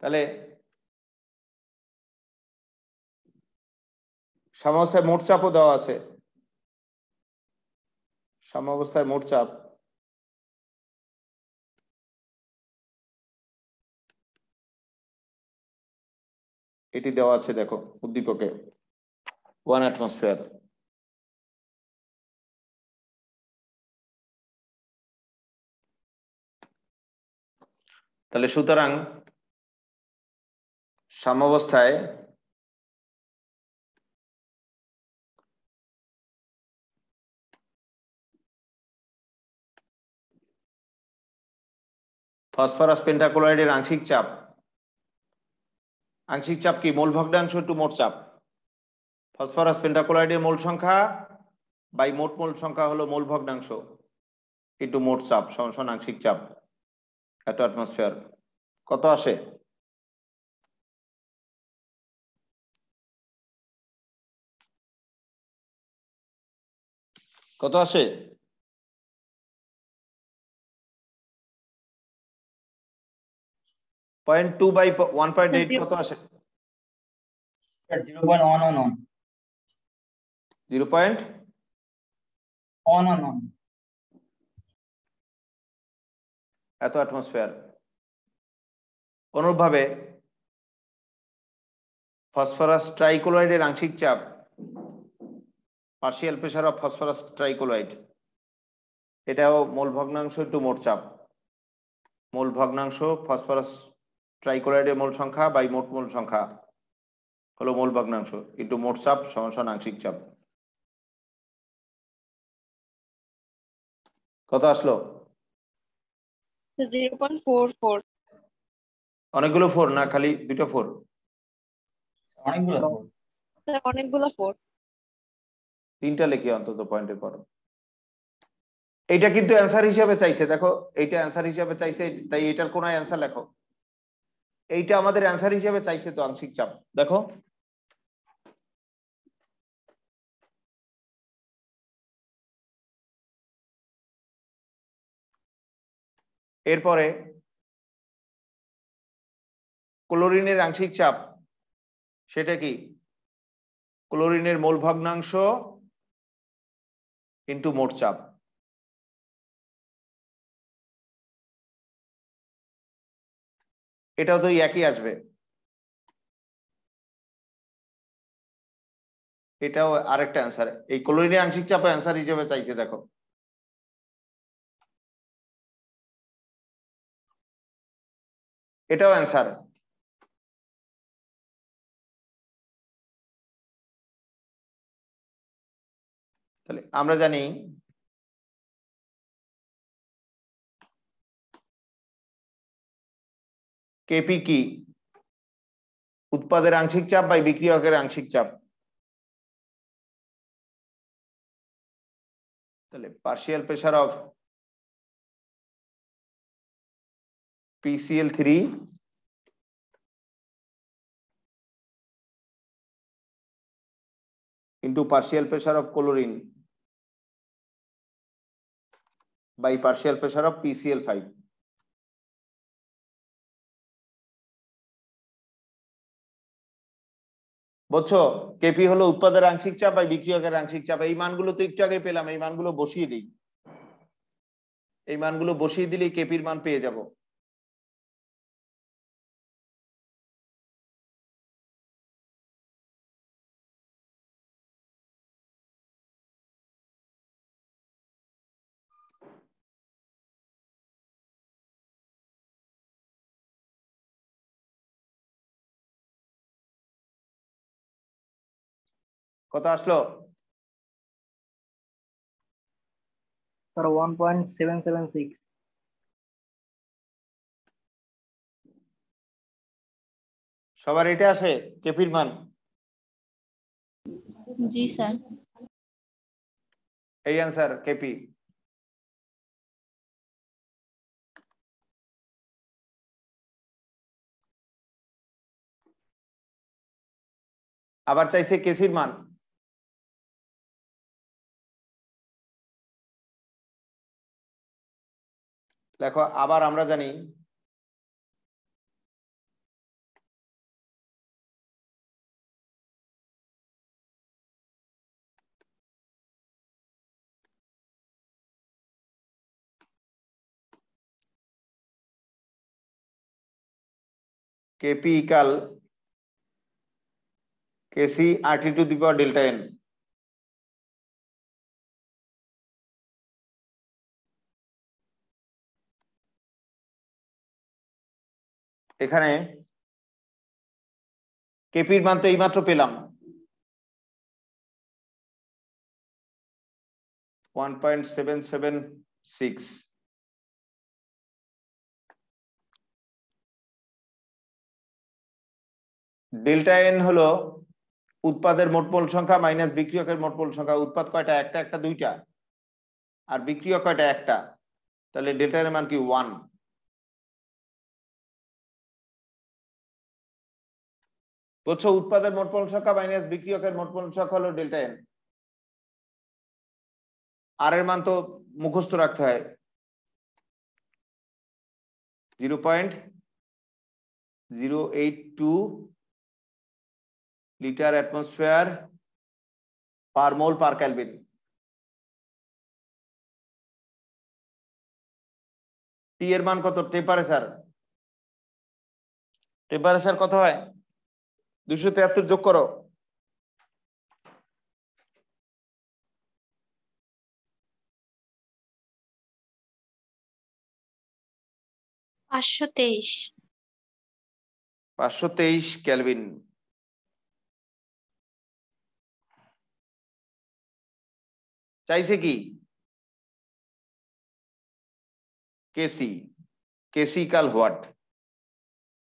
তাহলে সাম্যাবস্থায় মোট চাপও দেওয়া আছে। সাম্যাবস্থায় মোট চাপ এটি দেওয়া আছে, দেখো উদ্দীপকে 1 অ্যাটমসফিয়ার। তাহলে সুতরাং সাম্যাবস্থায় ফসফরাস পেন্টাক্লোরাইডের আংশিক চাপ কি মোল ভগ্নাংশ টু মোট চাপ। ফসফরাস পেন্টাক্লোরাইডের মোল সংখ্যা বাই মোট মোল সংখ্যা হলো মোল ভগ্নাংশ ইন্টু মোট চাপ সমান আংশিক চাপ। এত অ্যাটমসফিয়ার কত আসে? কত আসে? 0.2 বাই 1.8 কত আসে? 0.111 0.111 এত অ্যাটমসফিয়ার। অনুরূপভাবে ফসফরাস ট্রাইক্লোরাইডের আংশিক চাপ partial pressure of phosphorus trichloride, এটাও মোল ভগ্নাংশ টু মোট চাপ। মোল ভগ্নাংশ ফসফরাস ট্রাইক্লোরাইডের মোল সংখ্যা বাই মোট মোল সংখ্যা হলো মোল ভগ্নাংশ ইন্টু মোট চাপ সমান আংশিক চাপ। কত আসলো? 0.44। অনেকগুলো 4 না খালি দুটো 4? স্যার অনেকগুলো 4। 3টা লিখি অন্তত পয়েন্টের পর। এইটা কিন্তু অ্যান্সার হিসাবে চাইছে, দেখো এইটা অ্যান্সার হিসাবে চাইছে, তাই এটার কোন অ্যান্সার লেখো। এইটা আমাদের অ্যান্সার হিসাবে চাইছে তো আংশিক চাপ, দেখো এরপরে ক্লোরিনের আংশিক চাপ, সেটা কি ক্লোরিনের মোল ভগ্নাংশ ইন্টু মোট চাপ। এটাও তো একই আসবে, এটাও আরেকটা অ্যান্সার। এই ক্লোরিনের আংশিক চাপ অ্যান্সার হিসেবে চাইছে, দেখো এটাও অ্যান্সার। তাহলে আমরা জানি কেপি কি উৎপাদের আংশিক চাপ বাই বিক্রিয়কের আংশিক চাপ। তাহলে partial pressure of PCl3 into partial pressure of chlorine by partial pressure of PCl5। বুঝছো? কেপি হলো উৎপাদের আংশিক চাপ বা বিক্রিয়কের আংশিক চাপ। এই মানগুলো তো একটু আগে পেলাম, এই মানগুলো বসিয়ে দিই, এই মানগুলো বসিয়ে দিলেই কেপির মান পেয়ে যাব। কত আসলো? স্যার 1.776। সবার এটা আসে কেপির মান? জি স্যার। এই অ্যান্সার কেপি। আবার চাইছে কেসির মান। দেখো আবার আমরা জানি KP equal KC RT to the power delta n। এখানে কেপির মান তো এইমাত্র পেলাম 1.776। ডেল্টা এন হলো উৎপাদের মোট মোল সংখ্যা মাইনাস বিক্রিয়কের মোট মোল সংখ্যা। উৎপাদ কয়টা? একটা, একটা, দুইটা। আর বিক্রিয়ক কয়টা? একটা। তাহলে ডেল্টা এর মান কি? 1। বুঝছো? উৎপাদের মোট মোল সংখ্যা মাইনাস বিক্রিয়কের মোট মোল সংখ্যা হলো ডেল্টা এন। আর এর মান তো মুখস্থ রাখতে হয়, 0.082 লিটার অ্যাটমসফিয়ার পার মোল পার কেলভিন। টি এর মান কত? টেম্পারেচার। টেম্পারেচার কত হয়? 273 যোগ করো। 523। 523 কেলভিন। চাইছে কি? কেসি। কেসি ইকাল হোয়াট?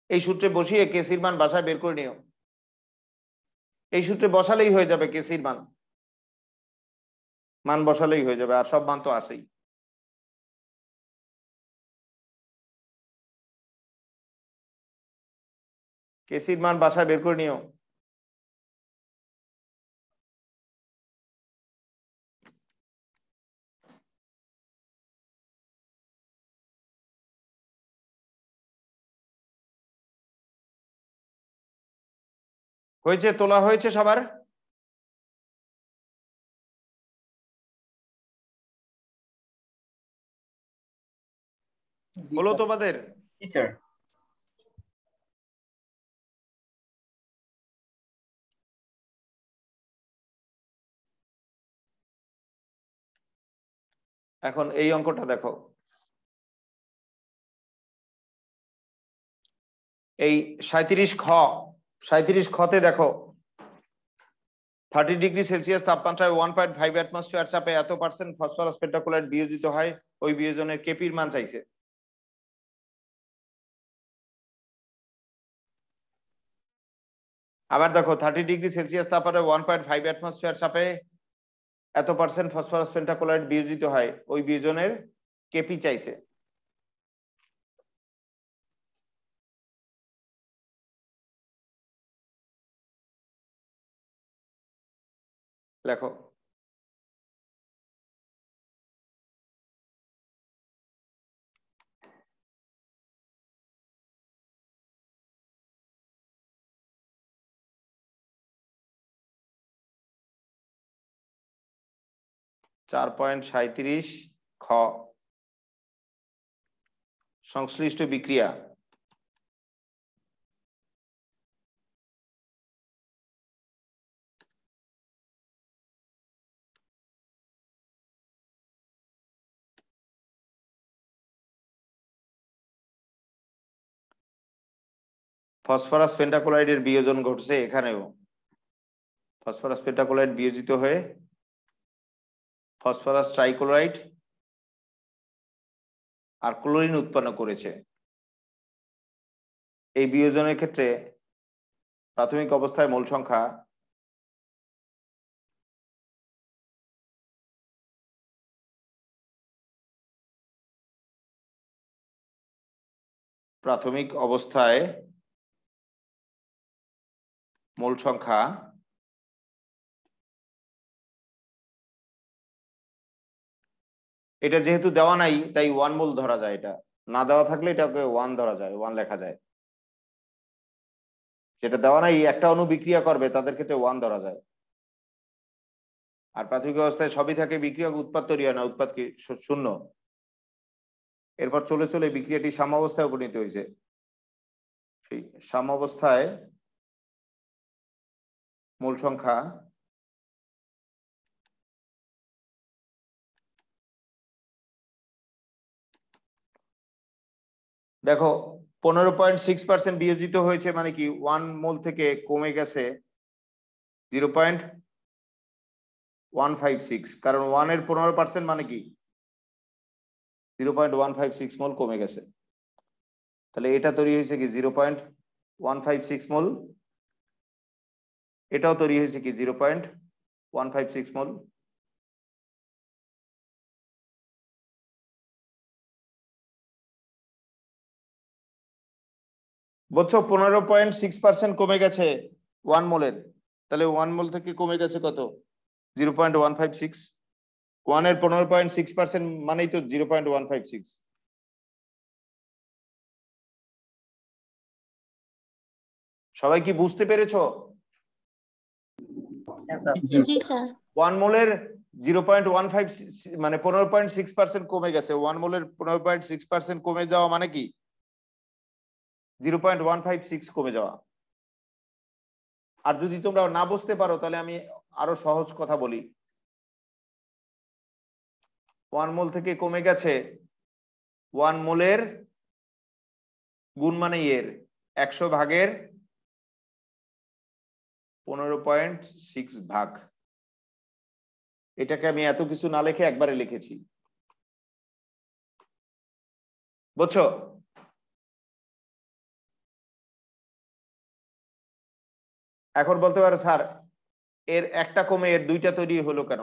এই সূত্রে বসিয়ে কেসির মান বাসায় বের করে নিও। এই সূত্রে বসালেই হয়ে যাবে, কেসির মান মান বসালেই হয়ে যাবে, আর সব মান তো আছেই। কেসির মান বাসায় বের করে নিও। হয়েছে? তোলা হয়েছে সবার? হলো তোমাদের? জি স্যার। এখন এই অঙ্কটা দেখো। এই 37 খ, 37 খতে দেখো 30 ডিগ্রি সেলসিয়াস তাপমাত্রায় 1.5 অ্যাটমসফিয়ার চাপে এত % ফসফরাস পেন্টাক্লোরাইড বিয়োজিত হয়। ওই বিয়োজনের কেপির মান চাইছে। আবার দেখো 30 ডিগ্রি সেলসিয়াস তাপমাত্রায় 1.5 অ্যাটমসফিয়ার চাপে এত % ফসফরাস পেন্টাক্লোরাইড বিয়োজিত হয়। ওই বিয়োজনের কেপি চাইছে। লেখো। (4.37) খ, সংশ্লিষ্ট বিক্রিয়া ফসফরাস পেন্টাক্লোরাইডের বিয়োজন ঘটছে। এখানেও ফসফরাস পেন্টাক্লোরাইড বিয়োজিত হয়ে ফসফরাস ট্রাইক্লোরাইড আর ক্লোরিন উৎপন্ন করেছে। এই বিয়োজনের ক্ষেত্রে প্রাথমিক অবস্থায় মোল সংখ্যা এটা যেহেতু দেওয়া নাই তাই 1 মোল ধরা যায়। এটা না দেওয়া থাকলে এটাকে 1 ধরা যায়, 1 লেখা যায়। যেটা দেওয়া নাই একটা অণু বিক্রিয়া করবে তাদের ক্ষেত্রে 1 ধরা যায়। আর প্রাথমিক অবস্থায় সবই থাকে, বিক্রিয়ক উৎপাদ তৈরি হয় না, উৎপাদ কি 0। এরপর চলে চলে বিক্রিয়াটি সাম্যাবস্থায় উপনীত হয়েছে। সেই সাম্যাবস্থায় মোল সংখ্যা দেখো 15.6% বিয়োজিত হয়েছে মানে কি 1 মোল থেকে কমে গেছে 0.156, কারণ 1 এর 15% মানে কি 0.156 মোল কমে গেছে। তাহলে এটা তৈরি হয়েছে কি 0.156 মোল, এটাও তৈরি হয়েছে কি 0.156 মোল। বুঝছো? 15.6% কমে গেছে 1 মোলের, তাহলে 1 মোল থেকে কমে গেছে কত 0.156। 1 এর 15.6% মানেই তো 0.156। সবাই কি বুঝতে পেরেছো? জি স্যার। 1 মোলের 0.15 মানে 15.6% কমে গেছে। 1 মোলের 15.6% কমে যাওয়া মানে কি 0.156 কমে যাওয়া। আর যদি তোমরা না বুঝতে পারো তাহলে আমি আরো সহজ কথা বলি। 1 মোল থেকে কমে গেছে 1 মোলের গুণ মানে এর 100 ভাগের 15.6 ভাগ। এটাকে আমি এত কিছু না লিখে একবারে লিখেছি, বুঝছো? এখন বলতে পারো স্যার এর একটা কমে এর দুইটা তৈরি হলো কেন?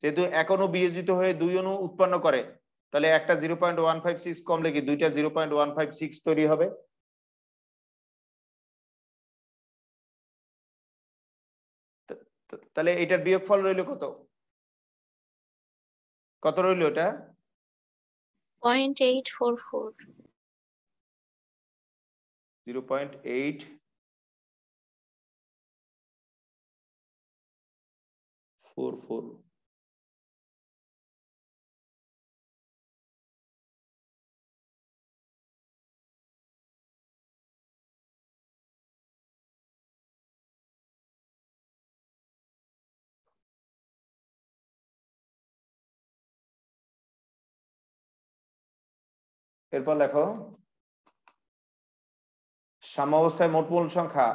যেহেতু এক অণু বিয়োজিত হয়ে 2 অণু উৎপন্ন করে, তাহলে একটা 0.156 কমলে কি দুইটা 0.156 তৈরি হবে। তাহলে এটার বিয়োগফল রইল কত? কত রইল এটা? 0.844। 0.844। এরপর লেখো সাম্যাবস্থায় মোট মোল সংখ্যা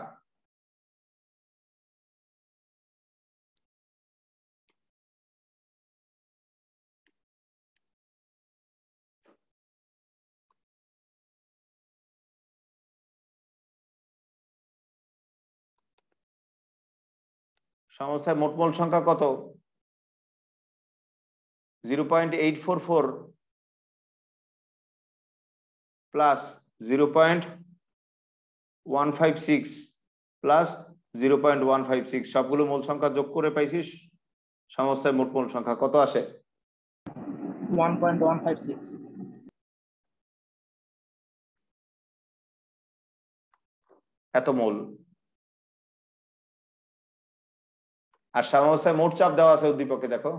সাম্যাবস্থায় মোট মোল সংখ্যা কত? 0.844 প্লাস 0.156 প্লাস 0.156 সবগুলো মূল সংখ্যা যোগ করে পাইছিস সাম্যাবস্থায় মোট মোল সংখ্যা কত আসে? 1.156। এত মোল। আর সাম্যাবস্থায় মোট চাপ দেওয়া আছে উদ্দীপকে, দেখো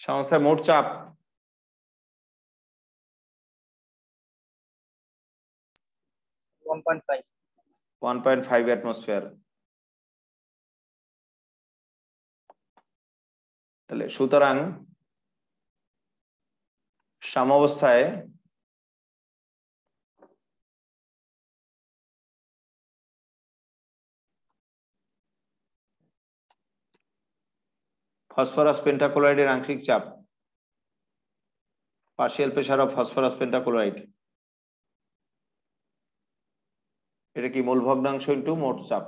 সাম্যাবস্থায় মোট চাপ 1.5 অ্যাটমসফিয়ার। তাহলে সুতরাং সাম্যাবস্থায় ফসফরাস পেন্টাক্লোরাইডের আংশিক চাপ, partial pressure of phosphorus pentachloride, এটা কি মোল ভগ্নাংশ ইনটু মোট চাপ।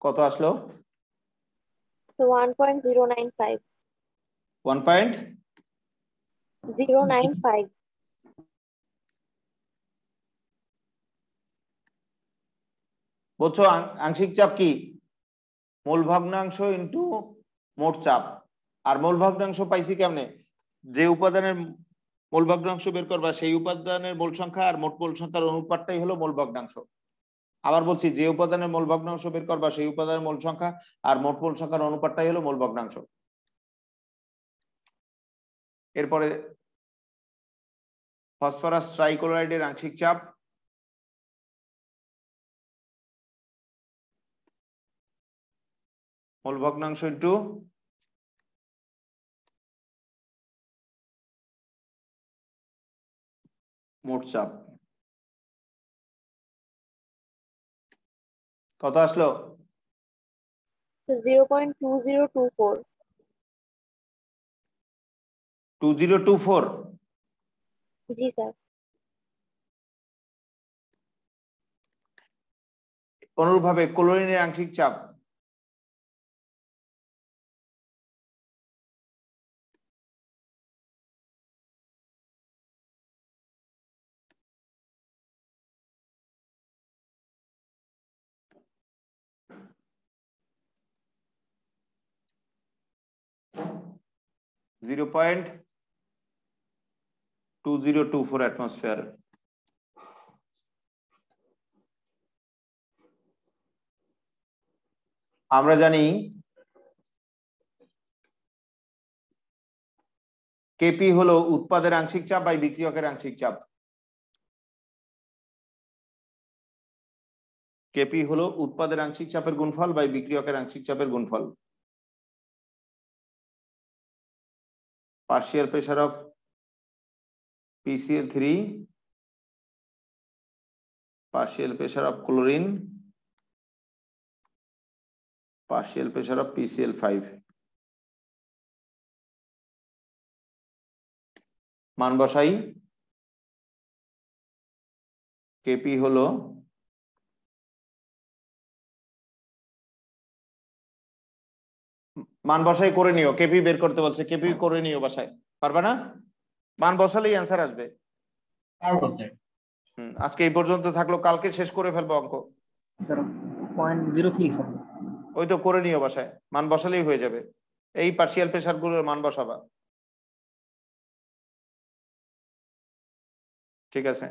কত আসলো? 1.095। 1.095। বলছো আংশিক চাপ কি? মোল ভগ্নাংশ ইনটু মোট চাপ। আর মোল ভগ্নাংশ পাইছি কেমনে? যে উপাদানের মোল ভগ্নাংশ বের করবা সেই উপাদানের মোল সংখ্যা আর মোট মোল সংখ্যার অনুপাতটাই হলো মোল ভগ্নাংশ। আবার বলছি, যে উপাদানের মোল ভগ্নাংশ বের করবা সেই উপাদানের মোল সংখ্যা আর মোট মোল সংখ্যার অনুপাতটাই হলো মোল ভগ্নাংশ। এরপরে ফসফরাস ট্রাইক্লোরাইডের আংশিক চাপ। মোল ভগ্নাংশ ইনটু মোট চাপ। কত আসলো? 0.2024। 2024। জি স্যার। অনুরূপভাবে ক্লোরিনের আংশিক চাপ। (0.2024 atmosphere). আমরা জানি কেপি হলো উৎপাদের আংশিক চাপ বাই বিক্রিয়কের আংশিক চাপ। কেপি হলো উৎপাদের আংশিক চাপের গুণফল বাই বিক্রিয়কের আংশিক চাপের গুণফল। Partial pressure of PCl3, partial pressure of chlorine, partial pressure of PCl5। মান বসাই। কেপি হলো মান বসাই করে নিও। কেপি বের করতে বলছে, কেপি করে নিও বাসায়। পারবা না? মান বসালেই অ্যান্সার আসবে। আজকে এই পর্যন্ত থাকলো, কালকে শেষ করে ফেলবো অঙ্ক। 0.03 স্যার। ওই তো করে নিও বাসায়, মান বসালেই হয়ে যাবে। এই পার্শিয়াল প্রেসার গুলোর মান বসাবা। ঠিক আছে।